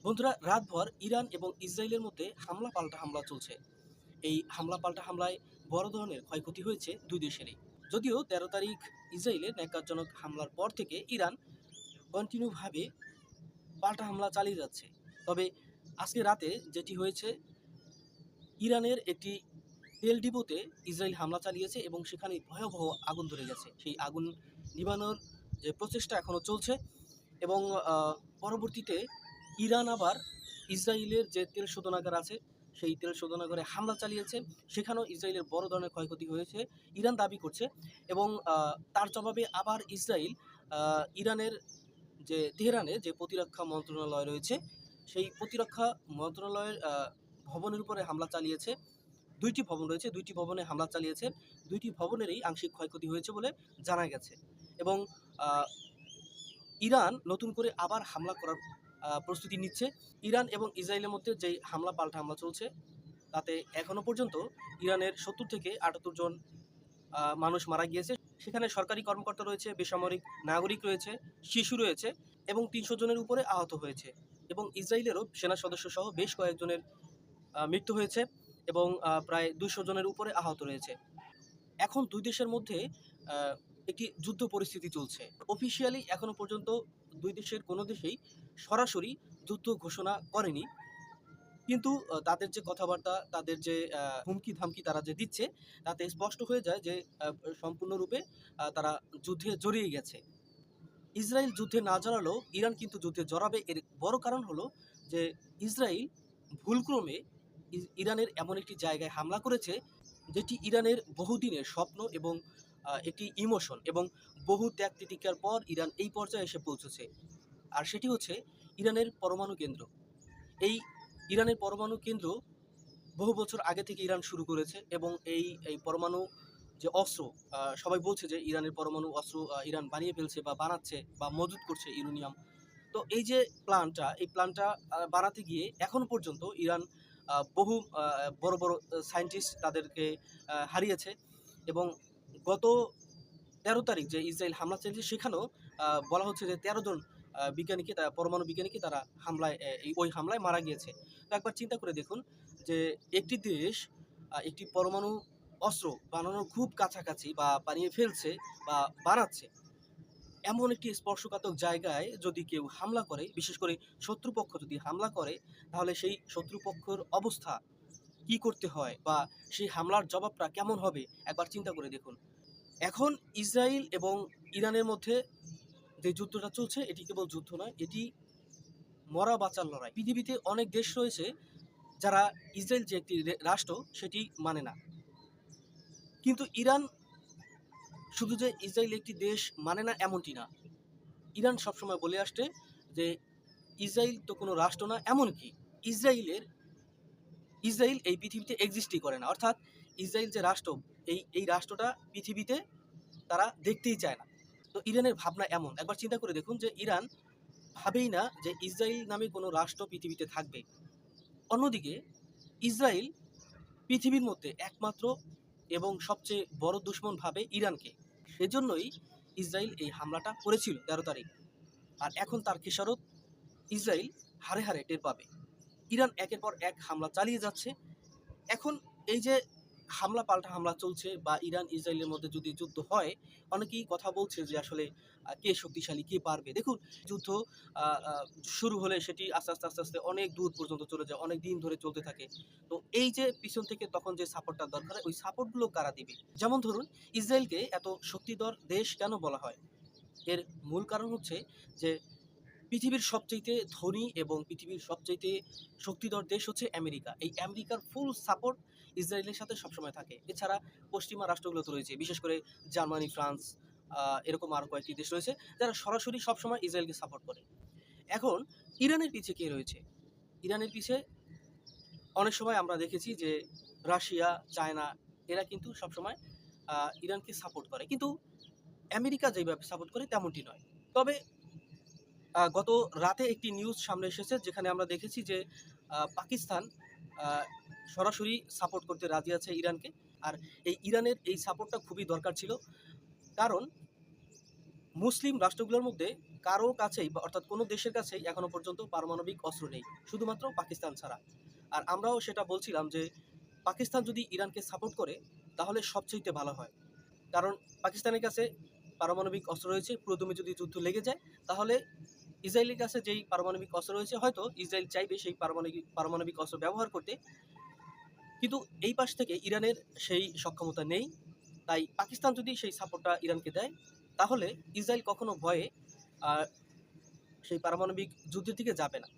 বন্ধুরা, রাতভর ইরান এবং ইসরায়েলের মধ্যে হামলা পাল্টা হামলা চলছে। এই হামলা পাল্টা হামলায় বড় ধরনের ক্ষয়ক্ষতি হয়েছে দুই দেশেরই। যদিও 13 তারিখ ইসরায়েলের ন্যাক্কারজনক হামলার পর থেকে ইরান কন্টিনিউভাবে পাল্টা হামলা চালিয়ে যাচ্ছে। তবে আজকে রাতে যেটি হয়েছে, ইরানের একটি তেল ডিপোতে ইসরায়েল হামলা চালিয়েছে এবং সেখানে ভয়াবহ আগুন ধরে গেছে। সেই আগুন নিভানোর যে প্রচেষ্টা এখনও চলছে এবং পরবর্তীতে ইরান আবার ইসরায়েলের যে তেল শোধনাগার আছে সেই তেল শোধনাগারে হামলা চালিয়েছে। সেখানেও ইসরায়েলের বড় ধরনের ক্ষয়ক্ষতি হয়েছে ইরান দাবি করছে। এবং তার জবাবে আবার ইসরায়েল ইরানের যে তেহরানে যে প্রতিরক্ষা মন্ত্রণালয় রয়েছে সেই প্রতিরক্ষা মন্ত্রণালয়ের ভবনের উপরে হামলা চালিয়েছে। দুইটি ভবন রয়েছে, দুইটি ভবনে হামলা চালিয়েছে। দুইটি ভবনেরই আংশিক ক্ষয়ক্ষতি হয়েছে বলে জানা গেছে। এবং ইরান নতুন করে আবার হামলা করার প্রস্তুতি নিচ্ছে। ইরান এবং ইসরায়েলের মধ্যে যেই হামলা পাল্টা হামলা চলছে তাতে এখনো পর্যন্ত ইরানের ৭০ থেকে ৭৮ জন মানুষ মারা গিয়েছে। সেখানে সরকারি কর্মকর্তা রয়েছে, বেসামরিক নাগরিক রয়েছে, শিশু রয়েছে এবং ৩০০ জনের উপরে আহত হয়েছে। এবং ইসরায়েলেরও সেনা সদস্য সহ বেশ কয়েকজনের মৃত্যু হয়েছে এবং প্রায় ২০০ জনের উপরে আহত রয়েছে। এখন দুই দেশের মধ্যে একটি যুদ্ধ পরিস্থিতি চলছে। অফিসিয়ালি এখনো পর্যন্ত দুই দেশের কোনো দেশেই সরাসরি যুদ্ধ ঘোষণা করেনি। কিন্তু তাদের যে কথাবার্তা, তাদের যে হুমকি ধামকি তারা যে দিচ্ছে, তাতে স্পষ্ট হয়ে যায় যে সম্পূর্ণরূপে তারা যুদ্ধে জড়িয়ে গেছে। ইসরায়েল যুদ্ধে না জড়ালেও ইরান কিন্তু যুদ্ধে জড়াবে। এর বড় কারণ হলো যে ইসরায়েল ভুলক্রমে ইরানের এমন একটি জায়গায় হামলা করেছে যেটি ইরানের বহুদিনের স্বপ্ন এবং একটি ইমোশন এবং বহু ত্যাগ তিতিক্ষার পর ইরান এই পর্যায়ে এসে পৌঁছেছে। আর সেটি হচ্ছে ইরানের পরমাণু কেন্দ্র। এই ইরানের পরমাণু কেন্দ্র বহু বছর আগে থেকে ইরান শুরু করেছে এবং এই পরমাণু যে অস্ত্র, সবাই বলছে যে ইরানের পরমাণু অস্ত্র ইরান বানিয়ে ফেলছে বা বানাচ্ছে বা মজুত করছে ইউরেনিয়াম। তো এই যে এই প্ল্যানটা বানাতে গিয়ে এখন পর্যন্ত ইরান বহু বড় বড় সায়েন্টিস্ট তাদেরকে হারিয়েছে। এবং গত 13 তারিখ যে ইসরায়েল হামলা চালিয়েছে সেখানেও বলা হচ্ছে যে ১৩ জন বিজ্ঞানীকে, পরমাণু বিজ্ঞানীকে তারা ওই হামলায় মারা গিয়েছে। তো একবার চিন্তা করে দেখুন যে একটি দেশ একটি পরমাণু অস্ত্র বানানোর খুব কাছাকাছি বা বানিয়ে ফেলছে বা বানাচ্ছে, এমন একটি স্পর্শকাতর জায়গায় যদি কেউ হামলা করে, বিশেষ করে শত্রুপক্ষ যদি হামলা করে, তাহলে সেই শত্রুপক্ষের অবস্থা কি করতে হয় বা সেই হামলার জবাবটা কেমন হবে একবার চিন্তা করে দেখুন। এখন ইসরায়েল এবং ইরানের মধ্যে যে যুদ্ধটা চলছে এটি কেবল যুদ্ধ নয়, এটি মরা বাঁচার লড়াই। পৃথিবীতে অনেক দেশ রয়েছে যারা ইসরায়েল যে একটি রাষ্ট্র সেটি মানে না। কিন্তু ইরান শুধু যে ইসরায়েল একটি দেশ মানে না এমনটি না। ইরান সবসময় বলে আসছে যে ইসরায়েল তো কোনো রাষ্ট্র না, এমনকি ইসরায়েলের ইসরায়েল এই পৃথিবীতে এক্সিস্টই করে না। অর্থাৎ ইসরায়েল যে রাষ্ট্র, এই রাষ্ট্রটা পৃথিবীতে তারা দেখতেই চায় না। তো ইরানের ভাবনা এমন। একবার চিন্তা করে দেখুন যে ইরান ভাবেই না যে ইসরায়েল নামে কোনো রাষ্ট্র পৃথিবীতে থাকবে। অন্যদিকে ইসরায়েল পৃথিবীর মধ্যে একমাত্র এবং সবচেয়ে বড় দুশমন ভাবে ইরানকে। সেজন্যই ইসরায়েল এই হামলাটা করেছিল 13 তারিখ। আর এখন তার খেসারত ইসরায়েল হাড়ে হাড়ে টের পাবে। ইরান একের পর এক হামলা চালিয়ে যাচ্ছে। এখন এই যে হামলা পাল্টা হামলা চলছে বা ইরান ইসরায়েলের মধ্যে যদি যুদ্ধ হয়, অনেকেই কথা বলছে যে আসলে কে শক্তিশালী, কে পারবে। দেখুন, যুদ্ধ আহ, আহ, শুরু হলে সেটি আস্তে আস্তে আস্তে আস্তে অনেক দূর পর্যন্ত চলে যায়, অনেক দিন ধরে চলতে থাকে। তো এই যে পিছন থেকে তখন যে সাপোর্টটা দরকার, ওই সাপোর্টগুলো কারা দিবে? যেমন ধরুন, ইসরায়েলকে এত শক্তিধর দেশ কেন বলা হয়? এর মূল কারণ হচ্ছে যে পৃথিবীর সবচাইতে ধনী এবং পৃথিবীর সবচাইতে শক্তিধর দেশ হচ্ছে আমেরিকা। এই আমেরিকার ফুল সাপোর্ট ইসরায়েলের সাথে সবসময় থাকে। এছাড়া পশ্চিমা রাষ্ট্রগুলো তো রয়েছে, বিশেষ করে জার্মানি, ফ্রান্স, এরকম আরও কয়েকটি দেশ রয়েছে যারা সরাসরি সবসময় ইসরায়েলকে সাপোর্ট করে। এখন ইরানের পিছে কে রয়েছে? ইরানের পিছে অনেক সময় আমরা দেখেছি যে রাশিয়া, চায়না, এরা কিন্তু সবসময় ইরানকে সাপোর্ট করে। কিন্তু আমেরিকা যেভাবে সাপোর্ট করে তেমনটি নয়। তবে গত রাতে একটি নিউজ সামনে এসেছে যেখানে আমরা দেখেছি যে পাকিস্তান আহ, সরাসরি সাপোর্ট করতে রাজি আছে ইরানকে। আর এই ইরানের এই সাপোর্টটা খুবই দরকার ছিল, কারণ মুসলিম রাষ্ট্রগুলোর মধ্যে কারো কাছেই বা অর্থাৎ কোনো দেশের কাছেই এখনো পর্যন্ত পারমাণবিক অস্ত্র নেই, শুধুমাত্র পাকিস্তান ছাড়া। আর আমরাও সেটা বলছিলাম যে পাকিস্তান যদি ইরানকে সাপোর্ট করে তাহলে সবচেয়ে ভালো হয়। কারণ পাকিস্তানের কাছে পারমাণবিক অস্ত্র রয়েছে, প্রথমে যদি যুদ্ধ লেগে যায় তাহলে ইসরায়েলের কাছে যেই পারমাণবিক অস্ত্র রয়েছে হয়তো ইসরায়েল চাইবে সেই পারমাণবিক অস্ত্র ব্যবহার করতে, কিন্তু এই পাশ থেকে ইরানের সেই সক্ষমতা নেই। তাই পাকিস্তান যদি সেই সাপোর্টটা ইরানকে দেয় তাহলে ইসরায়েল কখনো ভয়ে সেই পারমাণবিক যুদ্ধের দিকে যাবে না।